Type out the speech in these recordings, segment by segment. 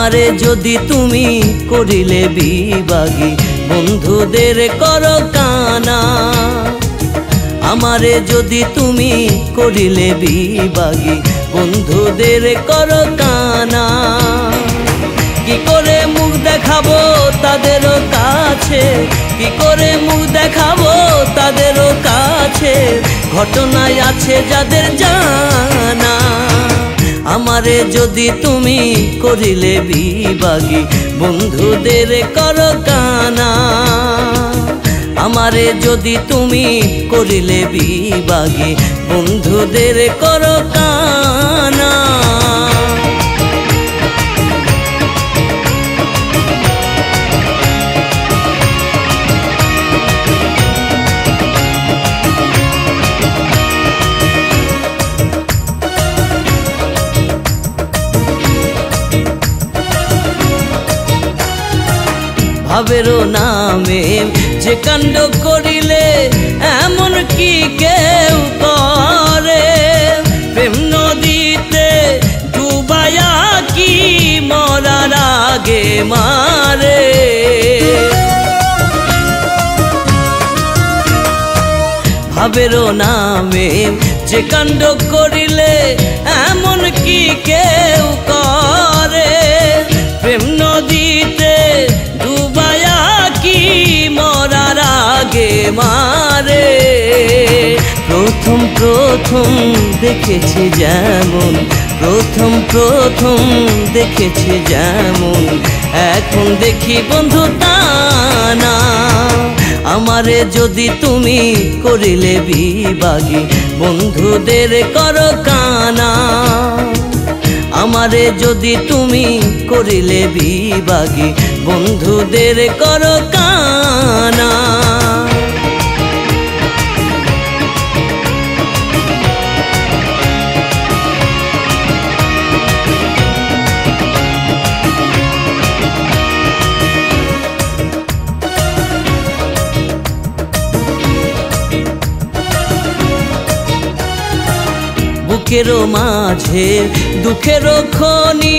আমারে যদি তুমি করিলে বিভাগী বন্ধুদের করো কানা আমারে যদি তুমি করিলে বিভাগী বন্ধুদের করো কানা কি করে মুখ দেখাবো তাদেরও কাছে কি করে মুখ দেখাবো তাদেরও কাছে ঘটনায় আছে যাদের জানা আমারে যদি তুমি করিলে বিভাগী বন্ধুদের করো কানা আমারে যদি তুমি করিলে বিভাগী বন্ধুদের করো কানা ভাবেরও নামে যে কাণ্ড করিলে এমন কি কেউ করে প্রেম নদীতে ডুবায়া কি মরার আগে মারে ভাবেরও নামে যে কাণ্ড করিলে এমন কি কেউ করে প্রেম নদীতে ডুবায়া কি মরার আগে মারে প্রথম প্রথম দেখেছি যেমন প্রথম প্রথম দেখেছি যেমন এখন দেখি বন্ধু তা না আমারে যদি তুমি করিলে বিভাগী বন্ধুদের করো কানা আমারে যদি তুমি করিলে বিভাগী বন্ধুদের করো কানা বুকেরও মাঝে দুঃখেরও খনি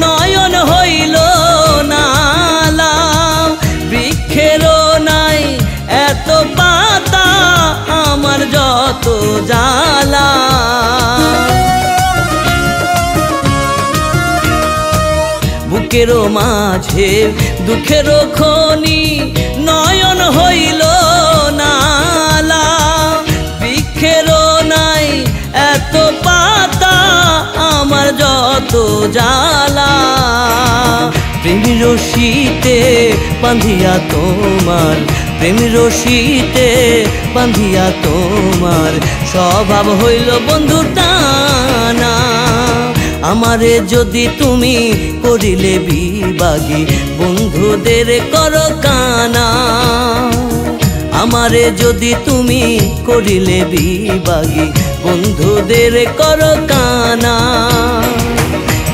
নয়ন হইল নালা বৃক্ষেরও নাই এত পাতা আমার যত জ্বালা বুকেরও মাঝে দুঃখেরও খনি নয়ন হইল নালা বৃক্ষেরও নাই এত পাতা আমার যত জ্বালা প্রেম রশিতে বাঁধিয়া তোমার প্রেম রশিতে বাঁধিয়া তোমার স্বভাব হইল বন্ধু টানা আমারে যদি তুমি করিলে বিভাগী বন্ধুদের করো কানা আমারে যদি তুমি করিলে বিভাগী বন্ধুদের করো কানা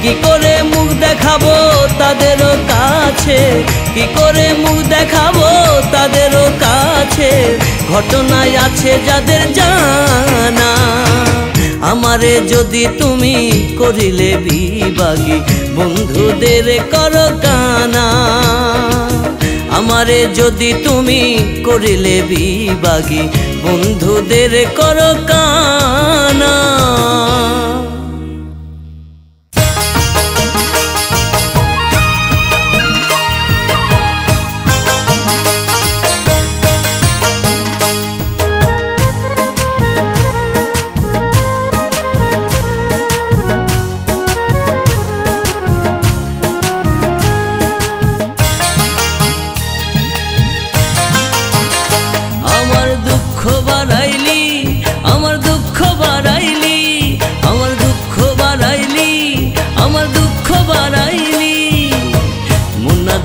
কি করে মুখ দেখাবো তাদেরও কাছে কি করে মুখ দেখাবো তাদেরও কাছে ঘটনায় আছে যাদের জানা আমারে যদি তুমি করিলে বিভাগী বন্ধুদের করো কানা আমারে যদি তুমি করিলে বিভাগী বন্ধুদের করো কানা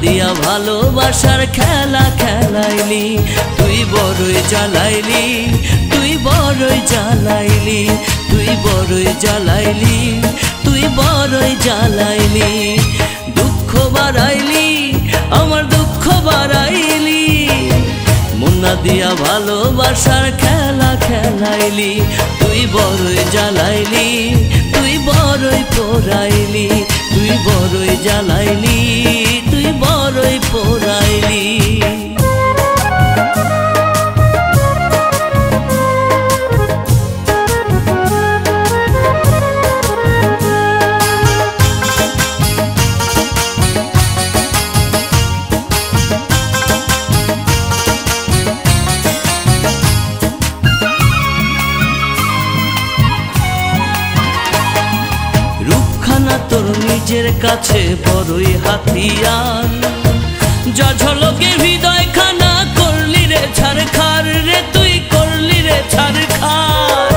দিয়া ভালোবাসার খেলা খেলাইলি তুই বড়ই জ্বালাইলি তুই বড়ই জ্বালাইলি তুই বড়ই জ্বালাইলি তুই বড়ই জ্বালাইলি দুঃখ বাড়াইলি আমার দুঃখ বাড়াইলি মুন্না দিয়া ভালোবাসার খেলা খেলাইলি তুই বড়ই জ্বালাইলি তুই বড়ই পোড়াইলি তুই তুই বড়ই জ্বালাইলি, তুই বড়ই পোড়াইলি। তোর নিজের কাছে বড়ই হাতিয়ার, যা ঝলকে হৃদয় খানা করলি রে ছারখার, রে তুই করলি রে ছারখার।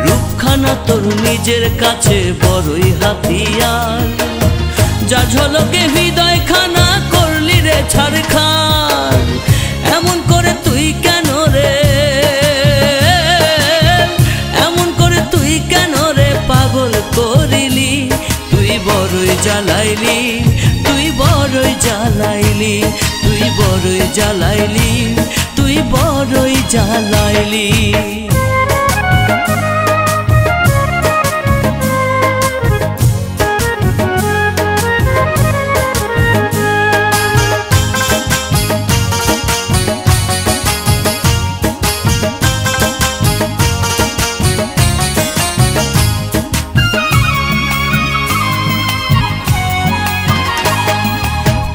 রূপখানা তোর নিজের কাছে বড়ই হাতিয়ার, যা ঝলকে হৃদয় খানা করলি রে ছারখার। এমন করে তুই কেন রে, পাগল করিলি, তুই বড়ই জ্বালাইলি, তুই বড়ই জ্বালাইলি, তুই বড়ই জ্বালাইলি, তুই বড়ই জ্বালাইলি।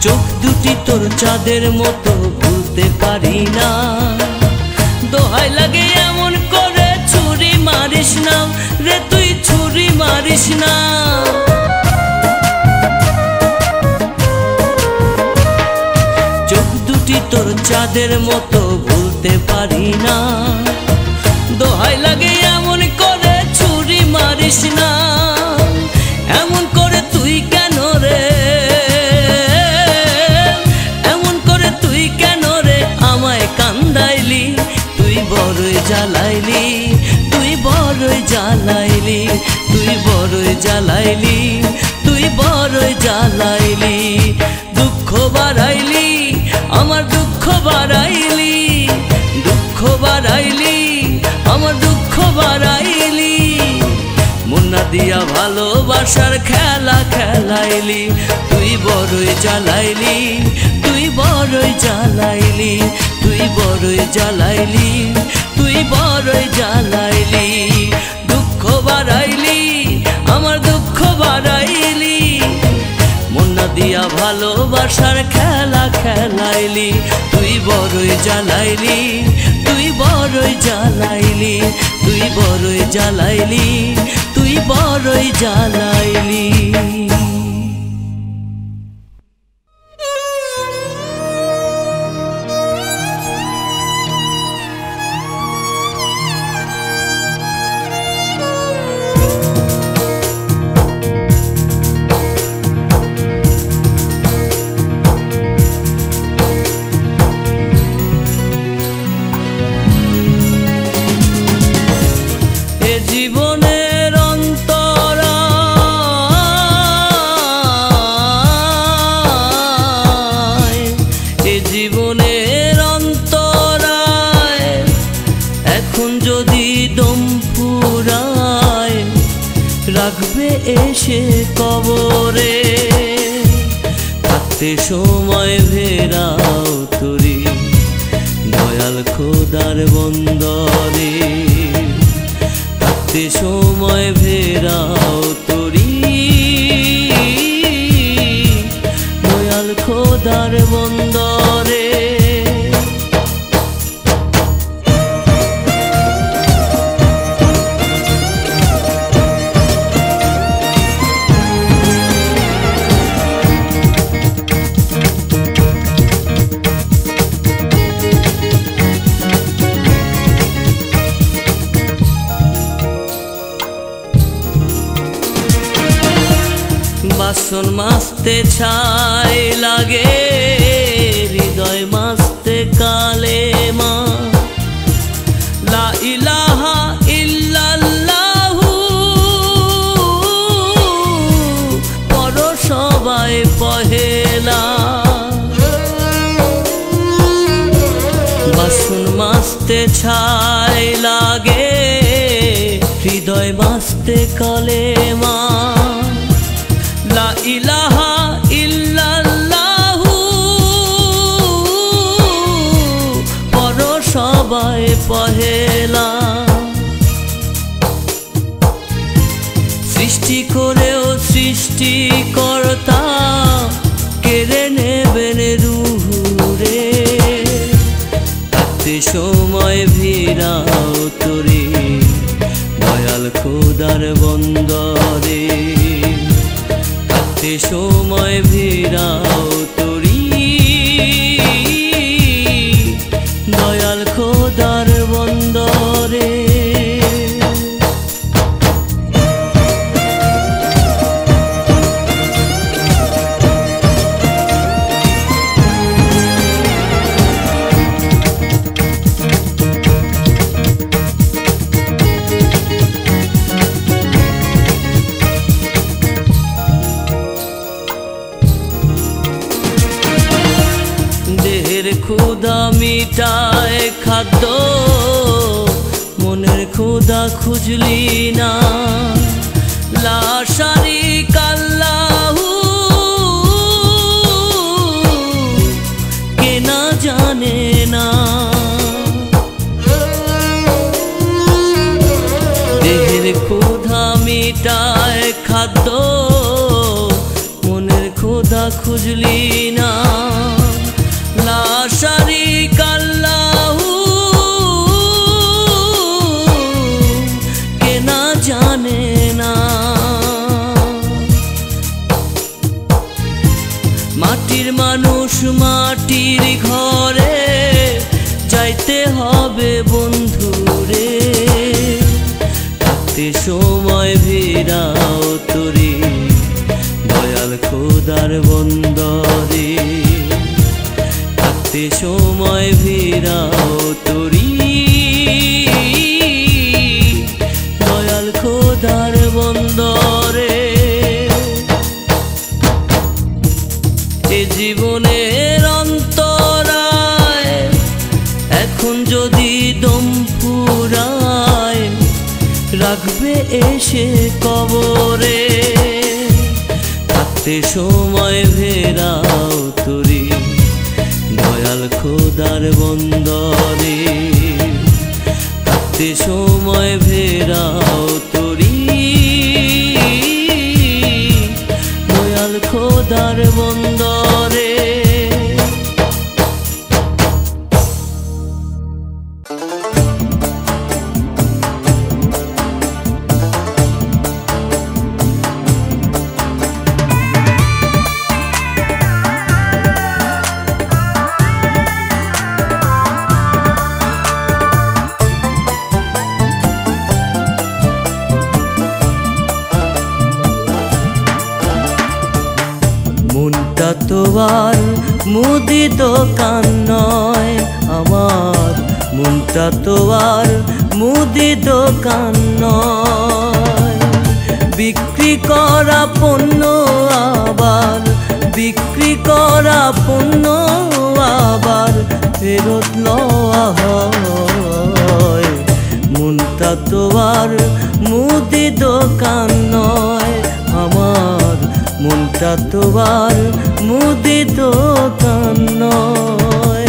চোখ দুটি তোর চাঁদের মতো ভুলতে পারি না, দোহাই লাগে এমন করে ছুরি মারিস না রে, তুই ছুরি মারিস না। চোখ দুটি তোর চাঁদের মতো ভুলতে পারি না, দোহাই লাগে এমন করে ছুরি মারিস না। এমন করে তুই কেন রে, কান্দাইলি, তুই বড়ই জ্বালাইলি, তুই বড়ই জ্বালাইলি, তুই বড়ই জ্বালাইলি, তুই বড়ই জ্বালাইলি। দুঃখ বাড়াইলি, আমার দুঃখ বাড়াইলি, দুঃখ বাড়াইলি, আমার দুঃখ বাড়াইলি। মুন্না দিয়া ভালোবাসার খেলা খেলাইলি, তুই বড়ই জ্বালাইলি, তুই বড়ই জ্বালাইলি, তুই বড়ই জ্বালাইলি, তুই বড়ই জ্বালাইলি। দুঃখ বাড়াইলি, আমার দুঃখ বাড়াইলি, মুন্না দিয়া ভালোবাসার খেলা খেলাইলি, তুই বড়ই জ্বালাইলি, তুই বড়ই জ্বালাইলি, তুই বড়ই জ্বালাইলি, তুই বড়ই জ্বালাইলি। জীবনের অন্তরায়, এ জীবনের অন্তরায়, এখন যদি দম ফুরায়, রাখবে এসে কবরে। থাকতে সময় ভেরাও তোরি দয়াল খোদার বন্দরে, সময় ভেরাও তোরি দয়াল খোদার বন্দরে। বাসন মাজতে ছাই লাগে, হৃদয় মাজতে কালেমা, লা ইলাহা ইল্লাল্লাহু পড়ো সবাই পহেলা। বাসন মাজতে ছাই লাগে, হৃদয় পড়তে কালেমা লা ইলাহা ইল্লাল্লাহু পড়ো সবাই পহেলা। সৃষ্টি করেও সৃষ্টিকর্তা কেড়ে নেবেন রুহুরে, থাকতে সময় ভিড়াও তোরে দয়াল খোদার বন্দরে, থাকতে সময় ভিড়াও তোরি দয়াল খোদার বন্দরে। দেহের ক্ষুধা মিটায় খাদ্য, মনের ক্ষুধা খুঁজলি না, লা শারীকা লাহু কে না জানে না। দেহের ক্ষুধা মিটায় খাদ্য, মনের ক্ষুধা খুঁজলি না, লা শারীকা লাহু কে না জানে না। মাটির মানুষ মাটির ঘরে যাইতে হবে বন্ধুরে, থাকতে সময় ভিড়াও তোরে দয়াল খোদার বন্দরে, থাকতে সময় ভিড়াও তোরি দয়াল খোদার বন্দরে। এ জীবনের অন্তরায় এখন যদি দম ফুরায়, রাখবে এসে কবরে, থাকতে সময় ভিড়াও তোরি দয়াল খোদার বন্দরে, থাকতে সময় ভিড়াও তোরি দয়াল খোদার বন্দরে। মনটা তো আর মুদি দোকান নয় আমার, মনটা তো আর মুদি দোকান নয়, বিক্রি করা পণ্য আবার বিক্রি করা পণ্য আবার ফেরত লওয়া হয়। মনটা তো আর মুদি দোকান নয় আমার, মনটা তো আর মুদি দোকান নয়।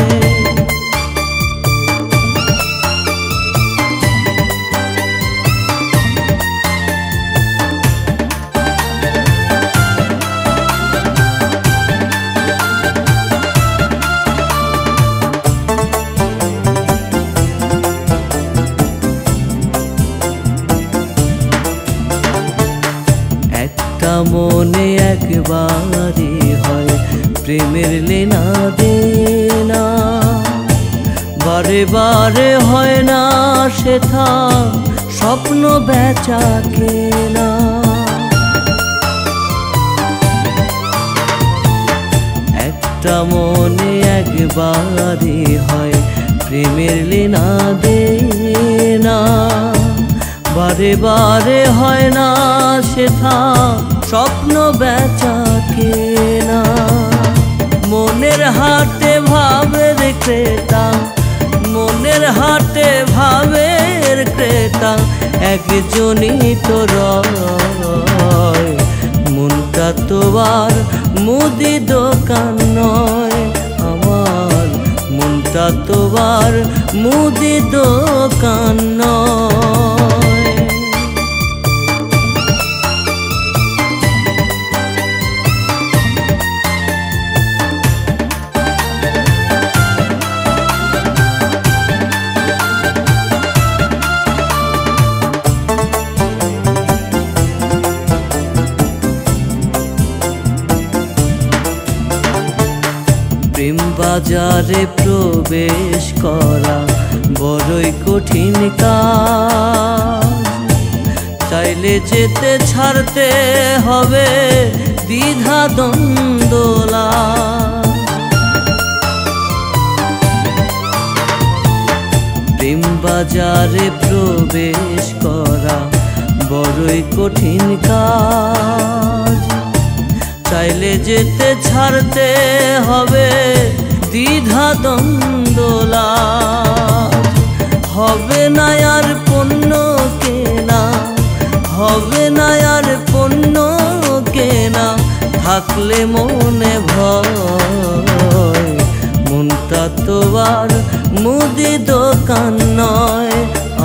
একটা মনে একবারই হয় প্রেমের লেনা দেনা, বারে বারে হয় না সেথা স্বপ্ন বেচা কেনা। একটা মনে একবারই হয় প্রেমের লেনা দেনা, বারে বারে হয় না সেথা স্বপ্ন বেচা কেনা। মনের হাটে ভাবের ক্রেতা, মনের হাটে ভাবের ক্রেতা, একজনই তো রয়। মনটা তো আর মুদি দোকান নয় আমার, মনটা তো আর মুদি দোকান নয়। প্রেম বাজারে প্রবেশ করা বড়ই কঠিন কাজ, চাইলে যেতে ছাড়তে হবে দ্বিধা দ্বন্দ্বলা। প্রেম বাজারে প্রবেশ করা বড়ই কঠিন কাজ, চাইলে যেতে ছাড়তে হবে দ্বিধা দ্বন্দ্বলা। হবে না আর পণ্য কেনা, হবে না আর পণ্য কেনা, থাকলে মনে ভয়। মনটা তো আর মুদি দোকান নয়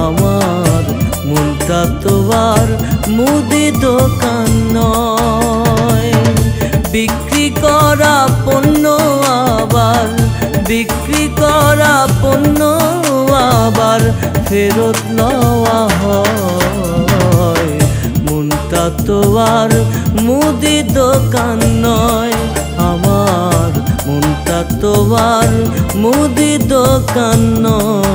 আমার, মনটা তো আর মুদি দোকান নয়। বিক্রি করা পণ্য আবার, বিক্রি করা পণ্য আবার ফেরত নেওয়া হয়। মনটা তো আর মুদি দোকান নয় আমার, মনটা তো আর মুদি দোকান নয়।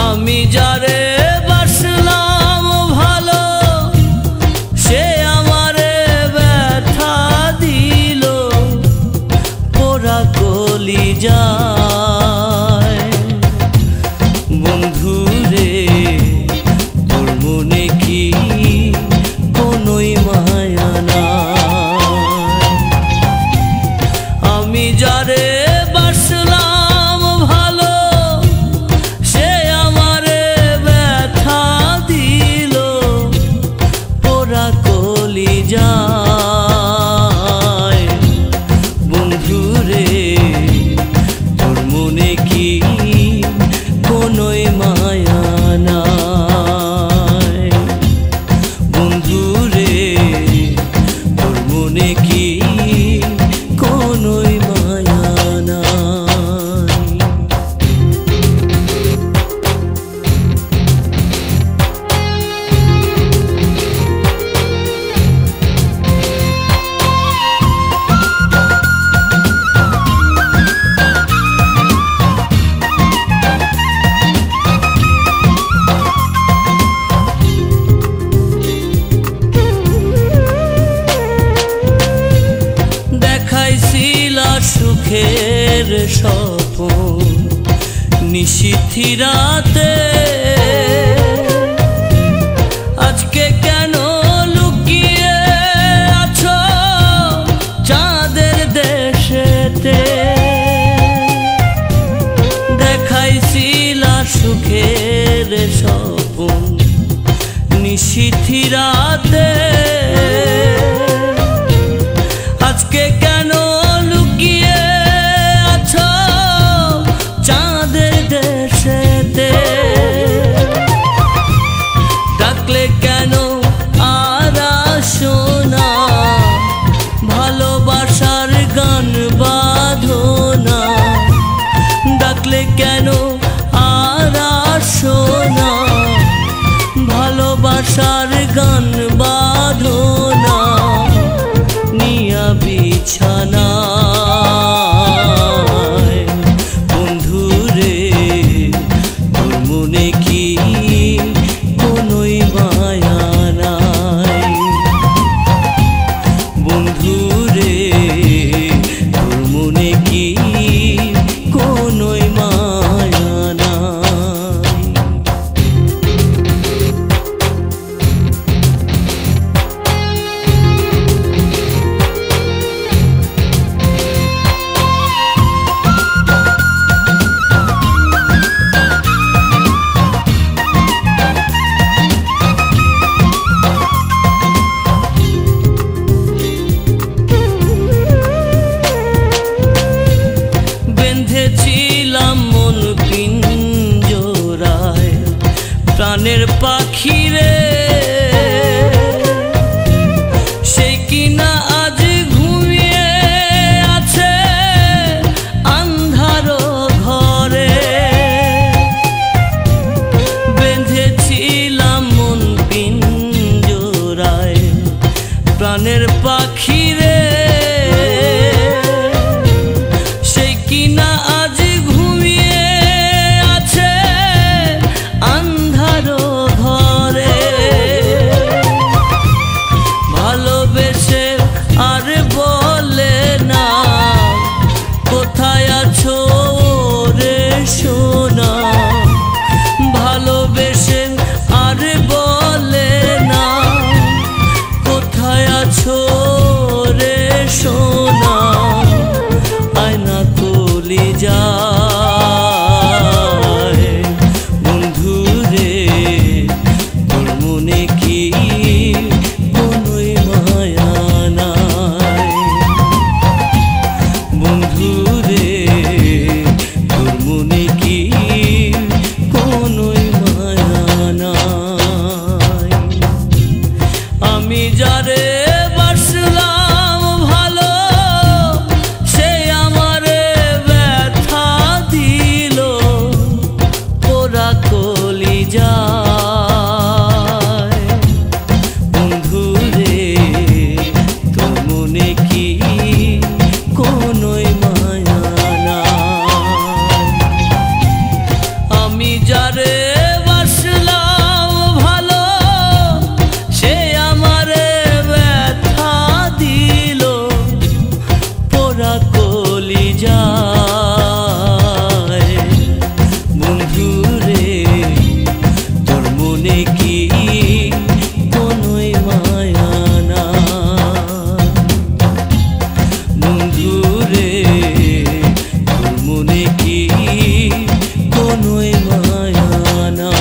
আমি যারে বাসলাম ভালো, সে আমারে ব্যথা দিল, পোড়া কলিজায়। বন্ধুরে তোর মনে কি কোনোই মায়া নাই? আমি যারে বাসলাম ভালো, সে আমারে ব্যথা দিল, পোড়া কলিজায়। বন্ধুরে তোর মনে কি কোনোই মায়া নাই? বন্ধুরে তোর মনে কি কোনোই মায়া নাই? দেখাইছিলা সুখের স্বপ্ন নিশীথি রাতে, আজকে কেন লুকিয়ে আছো চাঁদের দেশেতে? দেখাইছিলা সুখের স্বপ্ন নিশীথি রাতে, আজকে কেন লুকিয়ে আছো চাঁদের দেশেতে? ডাকলে কেন আর আসো না, ভালোবাসার গান বাঁধো না? ডাকলে কেন আর আসো না, ভালোবাসার গান বাঁধো না? নিয়া বিছানায় বন্ধুরে তোর মনে কি কোনোই মায়া রে তোর মনে কি কোনোই মায়া নাই? বেঁধেছিলাম মন পিঞ্জরায় প্রাণের পাখি রে, সেই কিনা আজ ঘুমিয়ে আছে আন্ধার ঘরে। বেঁধেছিলাম মন পিঞ্জরায় প্রাণের পাখি রে, সেই কিনা আজ ঘুমিয়ে আছে আন্ধার ঘরে। ভালোবেসে আর বলে না কোথায় আছো রে সোনা, ভালোবেসে আর বলে না কোথায় আছো রে সোনা। আয়না কলি যায় বন্ধু রে তোর মনে কি কোনোই মায়া নাই? বন্ধু রে তোর মনে কি কোনোই মায়া নাই? আমি যারে বাসলাম ভালো সে আমারে ব্যথা দিল পোড়া কলিজায়। বন্ধু রে তোর মনে কি কোনোই মায়া নাই? আমি যারে বাসলাম ভালো সে আমারে ব্যথা দিল পোড়া কলিজায়। বন্ধু রে তোর মনে কি কোনোই মায়া নাই? বন্ধু রে তোর মনে কি কোনোই মায়া নাই?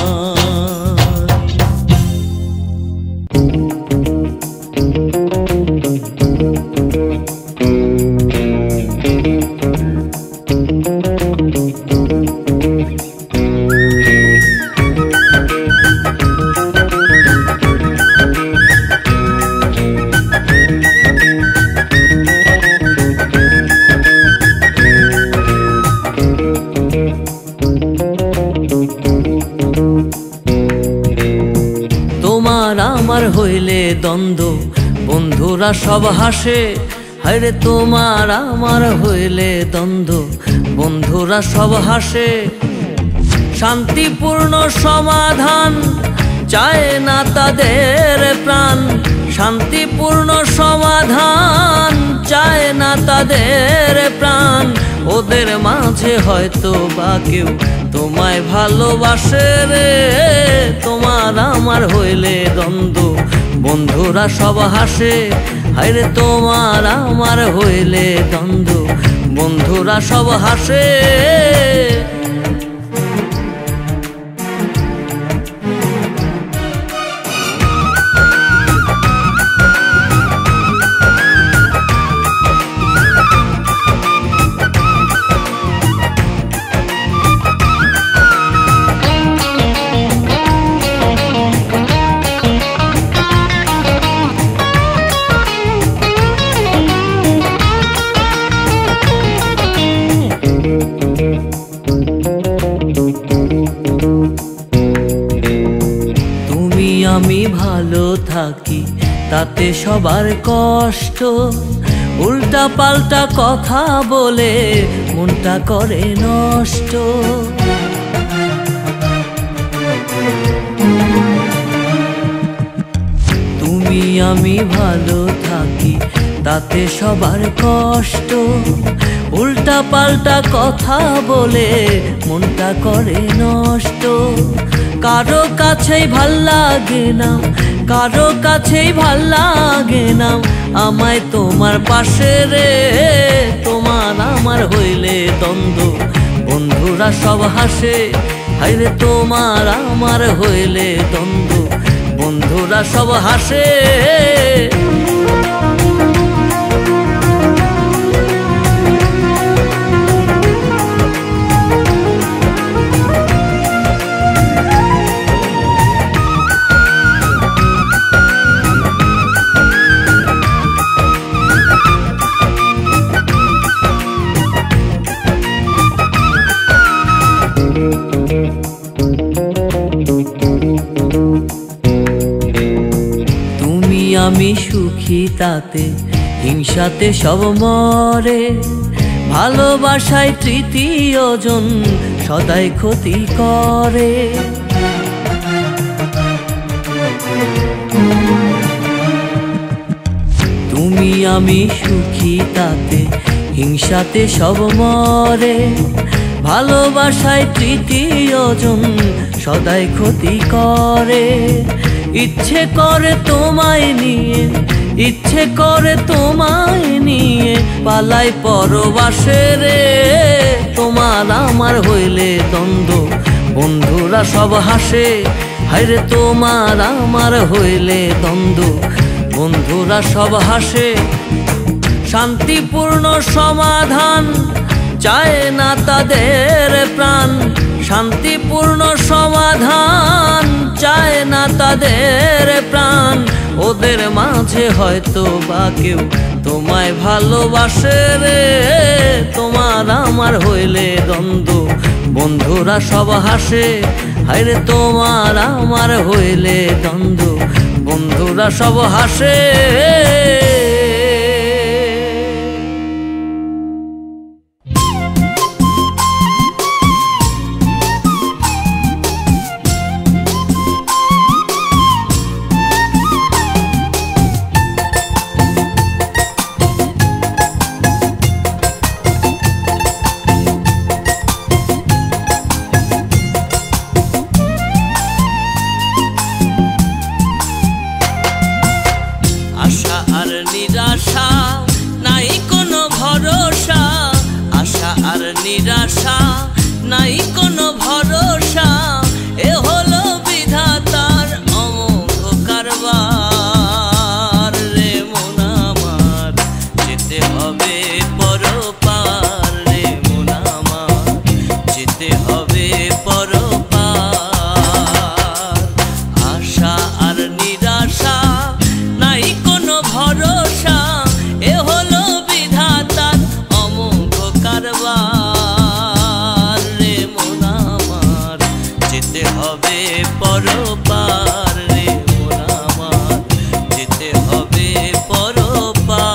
তোমার আমার হইলে দ্বন্দ্ব বন্ধুরা সব হাসে, হায়রে তোমার আমার হইলে দ্বন্দ্ব বন্ধুরা সব হাসে। শান্তিপূর্ণ সমাধান চায় না তাদের প্রাণ, শান্তিপূর্ণ সমাধান চায় না তাদের প্রাণ। ওদের মাঝে হয়তো বা কেউ তোমায় ভালোবাসে রে, তোমার আমার হইলে দ্বন্দ্ব বন্ধুরা সব হাসে, হায়রে তোমার আমার হইলে দ্বন্দ্ব বন্ধুরা সব হাসে। আমি ভালো থাকি তাতে সবার কষ্ট, উল্টা পাল্টা কথা বলে মনটা করে নষ্ট। তুমি আমি ভালো থাকি তাতে সবার কষ্ট। উল্টা পাল্টা কথা বলে মনটা করে নষ্ট। কারো কাছেই ভাল লাগে না, কারো কাছেই ভাল লাগে না আমায় তোমার পাশে রে। তোমার আমার হইলে দ্বন্দ্ব, বন্ধুরা সব হাসে। হায়রে তোমার আমার হইলে দ্বন্দ্ব, বন্ধুরা সব হাসে। আমি সুখী তাতে, হিংসাতে সব মরে। ভালোবাসায় তৃতীয় জন সদাই ক্ষতি করে। তুমি আমি সুখী তাতে, হিংসাতে সব মরে। ভালোবাসায় তৃতীয় জন সদাই ক্ষতি করে। ইচ্ছে করে তোমায় নিয়ে, ইচ্ছে করে তোমায় নিয়ে পালাই পরবাসে রে। তোমার আমার হইলে দ্বন্দ্ব, বন্ধুরা সব হাসে। হায়রে তোমার আমার হইলে দ্বন্দ্ব, বন্ধুরা সব হাসে। শান্তিপূর্ণ সমাধান চায় না তাদের প্রাণ। শান্তিপূর্ণ সমাধান চায় না তাদের প্রাণ। ওদের মাঝে হয়তো বা কেউ তোমায় ভালোবাসে রে। তোমার আমার হইলে দ্বন্দ্ব, বন্ধুরা সব হাসে। হায়রে তোমার আমার হইলে দ্বন্দ্ব, বন্ধুরা সব হাসে। আশা আর নিরাশা নাই কোনো ভরসা। আশা আর নিরাশা নাই কোনো ভরসা। এ হলো বিধাতার অমোঘ কারবার রে। মন আমার যেতে হবে পরপার রে। মন আমার যেতে হবে পরপার। আশা আর নিরাশা নাই কোনো ভরসা। এ হলো বিধাতার অমোঘ কারবার রে। মন আমার যেতে হবে পরপার রে। মন আমার যেতে হবে পরপার।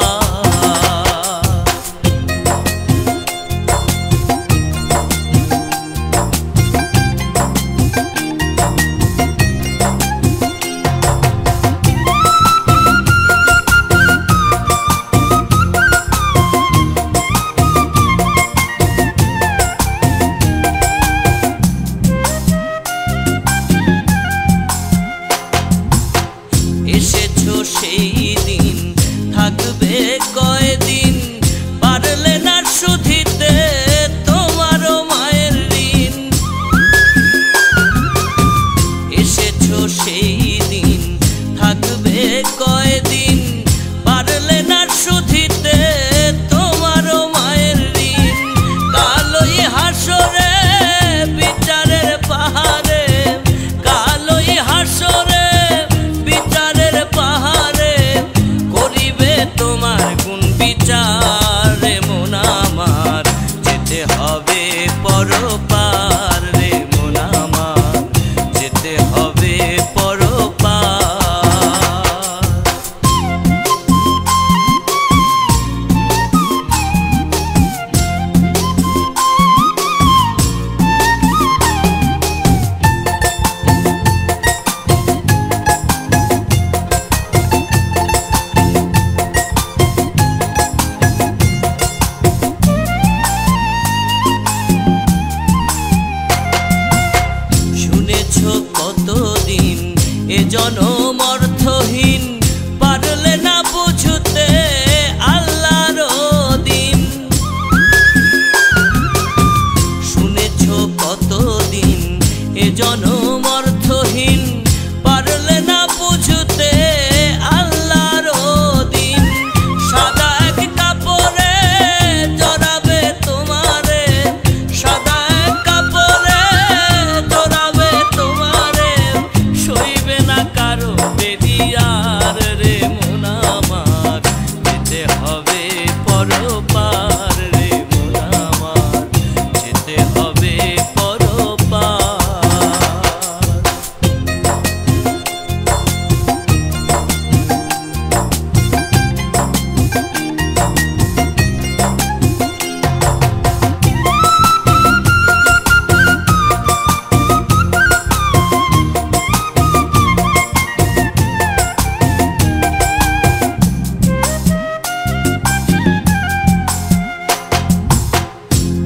পরপার রে মন আমার, যেতে হবে পরপার।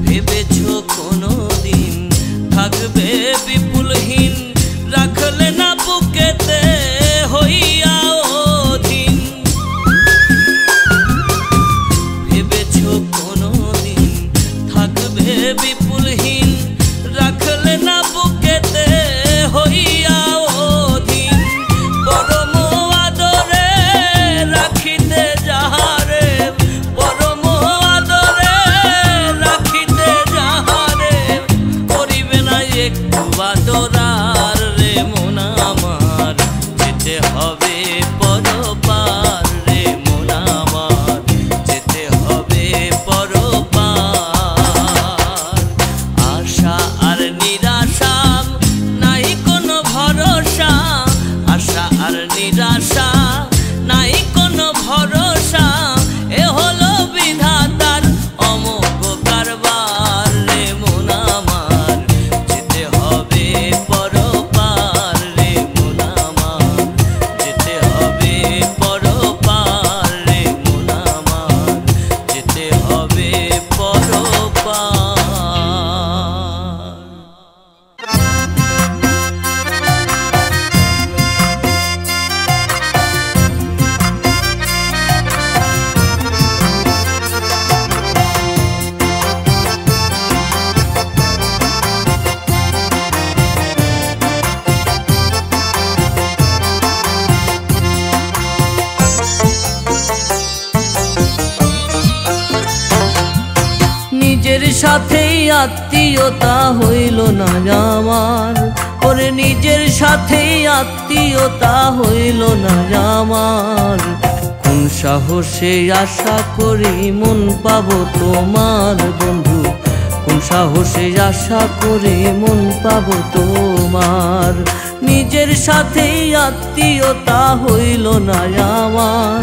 ভেবেছো কোনোদিন থাকবে বিপুলহীন, রাখলে না বুকেতে হইয়া অধীন। ভেবেছো কোনোদিন থাকবে বিপুলহীন, রাখলে না বুকেতে হইয়া অধীন। পরম আদরে রাখিতে যাহারে, পরম আদরে রাখিতে যাহারে, করিবে না একটু আদরার রে মন আমার, যেতে হবে পরপার রে মন আমার, যেতে হবে পরপার। আশা আর নিরাশা নাই কোনো ভরসা, আশা আর নিরাশা নাই কোনো ভরসা, এ হলো বিধাতার অমোঘ কারবার রে মন আমার, যেতে হবে পরপার রে মন আমার, যেতে হবে পরপার রে মন আমার, যেতে হবে পরপার। নিজের সাথেই আত্মীয়তা হইল না আমার, ওরে নিজের সাথেই আত্মীয়তা হইল না আমার। কোন সাহসে আশা করি মন পাবো তোমার বন্ধু, কোন সাহসে আশা করি মন পাবো তোমার। নিজের সাথেই আত্মীয়তা হইল না আমার,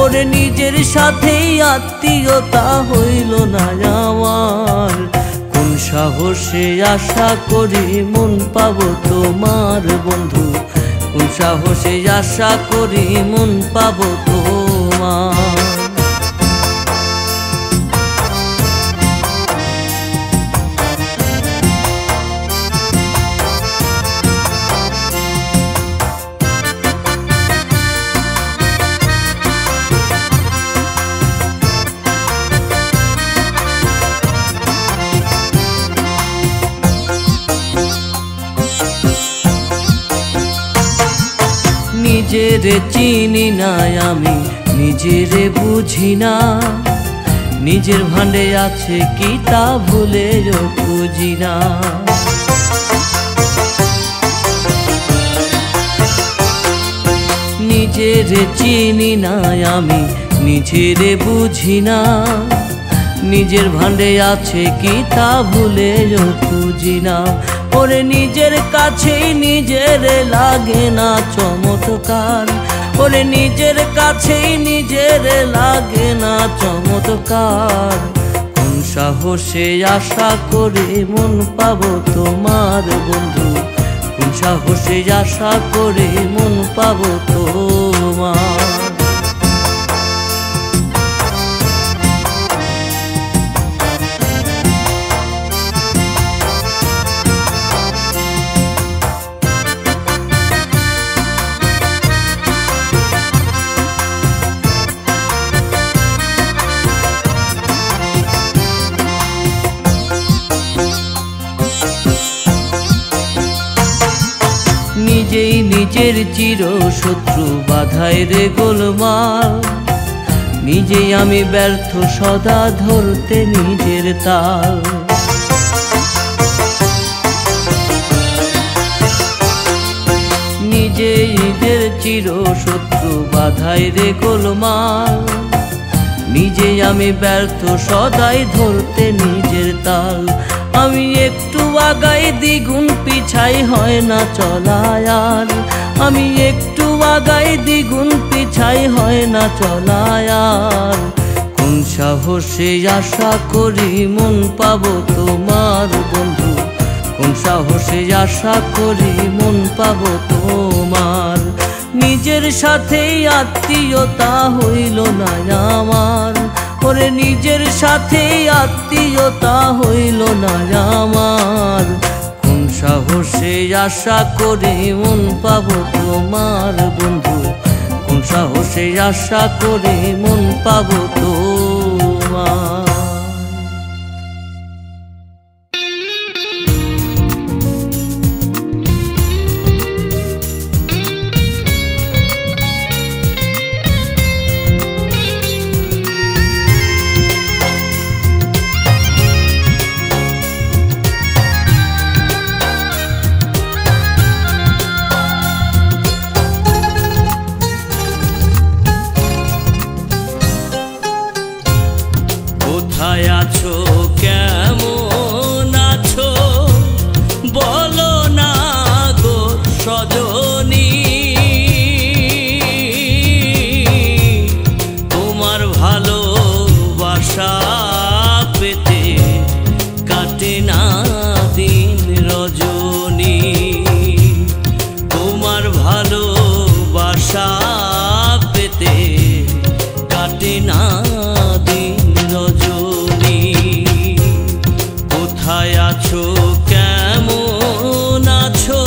ওরে নিজের সাথেই আত্মীয়তা হইল না আমার। কোন সাহসে আশা করি মন পাবো তোমার বন্ধু, কোন সাহসে আশা করি মন পাবো তোমার। নিজেরে চিনি না আমি, নিজেরে বুঝি না, নিজের ভাণ্ডে আছে কি তা ভুলেও খুঁজি না। নিজেরে চিনি না আমি, নিজেরে বুঝি না, নিজের ভাণ্ডে আছে কি তা ভুলেও খুঁজি না। ওরে নিজের কাছেই নিজের লাগে না চমৎকার, ওরে নিজের কাছেই নিজের লাগে না চমৎকার। কোন সাহসে আশা করে মন পাবো তোমার বন্ধু, কোন সাহসে আশা করে মন পাবো তোমার। নিজেই নিজের চির শত্রু বাধায় রে গোলমাল, নিজেই আমি ব্যর্থ সদা ধরতে নিজের তাল। নিজেই নিজের চির শত্রু বাধায় রে গোলমাল, নিজে আমি ব্যর্থ সদাই ধরতে নিজের তাল। আমি একটু আগাই দ্বিগুণ পিছাই হয় না চলায় আর, আমি একটু আগাই দ্বিগুণ পিছাই হয় না চলায় আর। কোন সাহসে আশা করি মন পাবো তোমার বন্ধু, কোন সাহসে আশা করি মন পাবো তোমার। নিজের সাথেই আত্মীয়তা হইল না আমার, ওরে নিজের সাথেই আত্মীয়তা হইল না আমার। কোন সাহসে আশা করি মন পাবো তোমার বন্ধু, কোন সাহসে আশা করি মন পাবো তোমার। কোথায় আছো কেমন আছো বলো না গো সজনী, তোমার ভালোবাসা পেতে কাটে না দিন রজনী, তোমার ভালোবাসা পেতে কাটে না দিন রজনী। কোথায় আছো কেমন আছো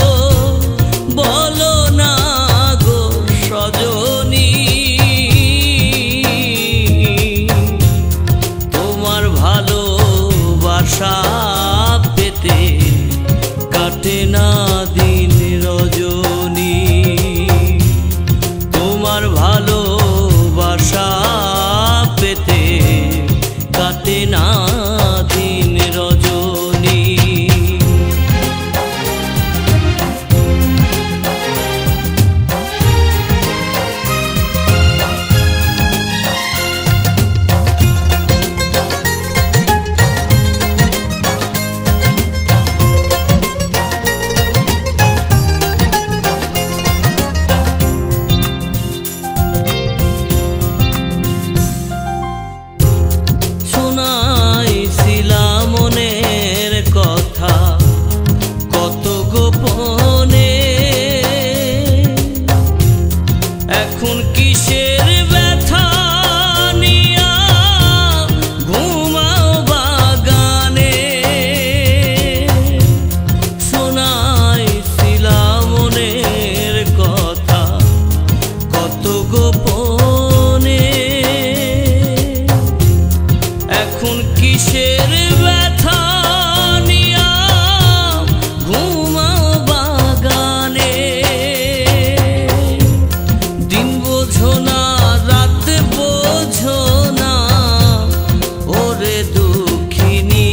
বলো না গো সজনী, তোমার ভালোবাসা পেতে কাটে না দিন রজনী, তোমার ভালোবাসা পেতে কাটে না দিন রজনী। শোনাইছিলাম মনের কথা কত গোপনে, এখন কিসের ব্যথা নিয়া ঘুমাও বাগানে। শোনাইছিলাম মনের কথা কত গোপনে, এখন কিসের ব্যথা নিয়া ঘুমাও বাগানে। দিন বোঝো না রাত বোঝো না ওরে দুঃখিনী,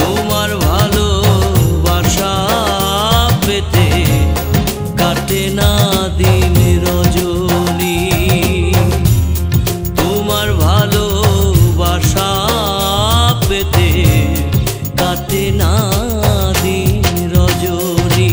তোমার ভালোবাসা পেতে কাটে না দিন রজনী, তোমার ভালোবাসা পেতে কাটে না দিন রজনী।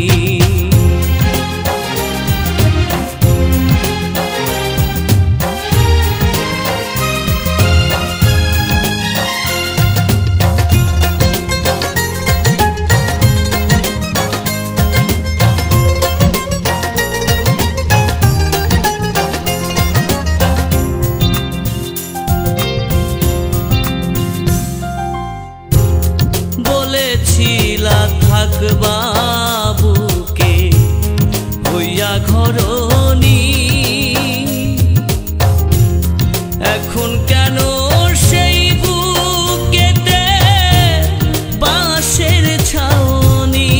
বলেছিলা থাকবা বুকে হইয়া ঘরনি, এখন কেন সেই বুকেতে বাঁশের ছাউনি।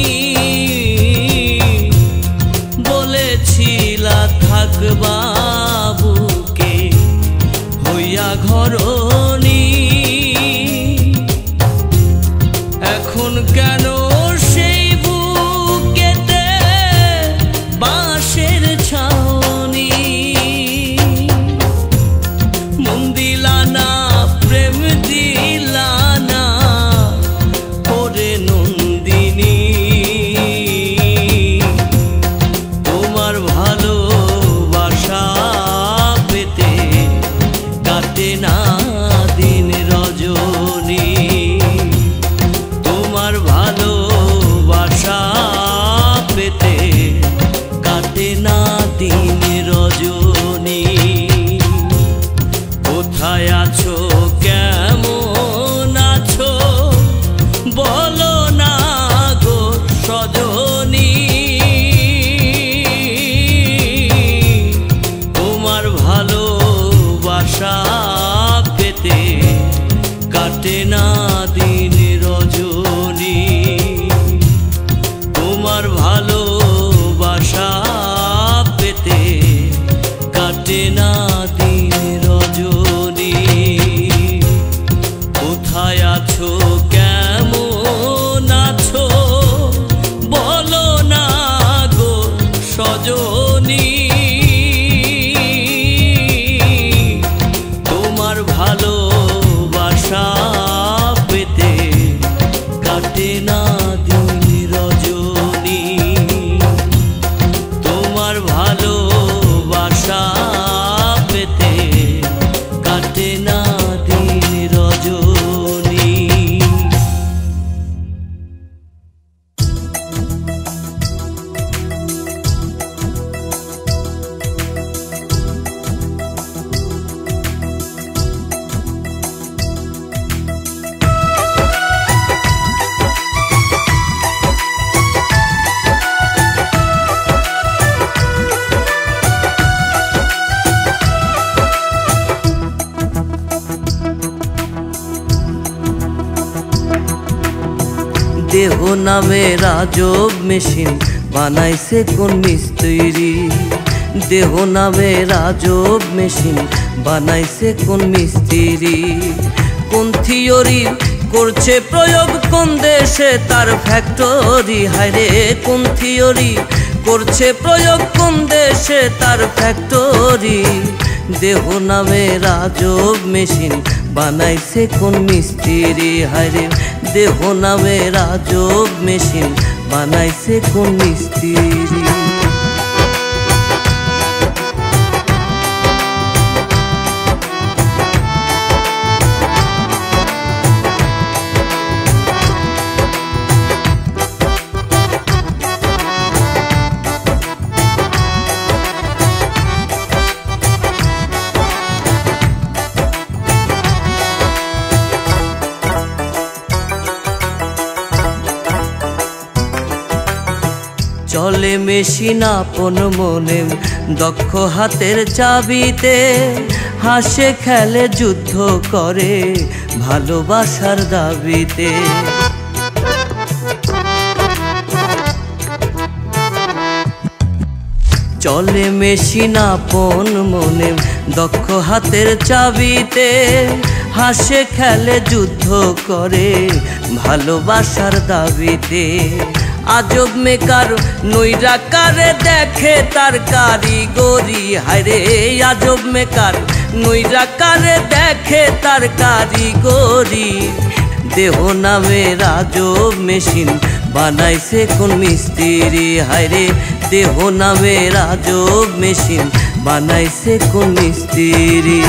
বলেছিলা থাকবা বুকে হইয়া ঘরনি, এখন কেন সেই বুকেতে বাঁশের ছাউনি। কোথায় আছো কেমন আছো বলো না গো সজনী তোমার ভালোবাসা পেতে কাটে না দিন রজনী তোমার ভালোবাসা পেতে কাটে না দিন রজনী কোথায় আছো কেমন আছো বলো না গো সজনী তোমার ভালোবাসা পেতে কাটে না দিন রজনী তোমার ভালোবাসা পেতে কাটে না দিন রজনী। দেহ নামের আজব মেশিন বানাইছে কোন মিস্ত্রি দেহ নামের আজব মেশিন বানাইছে কোন মিস্ত্রি কোন থিওরি করছে প্রয়োগ কোন দেশে তার ফ্যাক্টরি হায়রে কোন থিওরি করছে প্রয়োগ কোন দেশে তার ফ্যাক্টরি দেহ নামের আজব মেশিন বানাইছে কোন মিস্ত্রি হায়রে দেহ নামের আজব মেশিন বানাইছে কোন মিস্ত্রি। চলে মেশিন আপন মনে দক্ষ হাতের চাবিতে হাসে খেলে যুদ্ধ করে ভালোবাসার দাবিতে চলে মেশিন আপন মনে দক্ষ হাতের চাবিতে হাসে খেলে যুদ্ধ করে ভালোবাসার দাবিতে আজব মেকার নৈরাকারে দেখে তার কারিগরি হায়রে আজব মেকার নৈরাকারে দেখে তার কারিগরি দেহ নামের আজব মেশিন বানাইছে কোন মিস্ত্রি হায়রে দেহ নামের আজব মেশিন বানাইছে কোন মিস্ত্রি।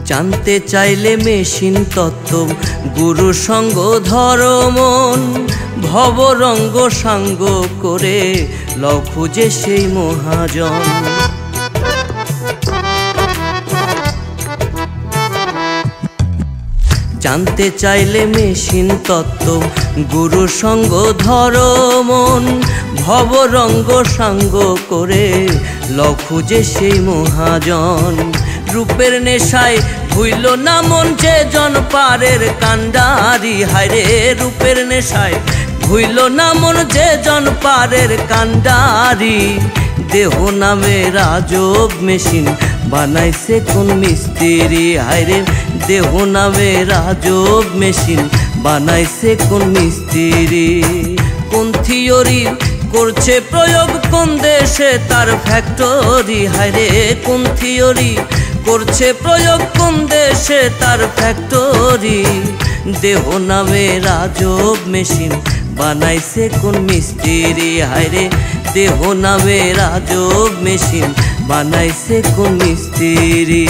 জানতে চাইলে মেশিন তত্ত্ব গুরু সঙ্গ ধর্মন ভবরঙ্গ সাঙ্গ করে লও খুঁজে সেই মহাজন জানতে চাইলে মেশিন তত্ত্ব গুরু সঙ্গ ধর্মন ভবরঙ্গ সাঙ্গ করে লও খুঁজে সেই মহাজন রূপের নেশায় ভুইল না মন যে জন পারের কান্ডারি হায়রে রূপের নেশায় ভুইল না মন যে জন পারের কান্ডারি দেহ নামের আজব মেশিন বানাইছে কোন মিস্ত্রি হায়রে দেহ নামের আজব মেশিন বানাইছে কোন মিস্ত্রি কোন থিওরি করছে প্রয়োগ কোন দেশে তার ফ্যাক্টরি হায়রে কোন থিওরি করছে প্রয়োগ কোন দেশে তার ফ্যাক্টরি। দেহ নামে রাজব মেশিন বানাইছে কোন মিস্ত্রি। হায়রে দেহ নামে রাজব মেশিন বানাইছে কোন মিস্ত্রি।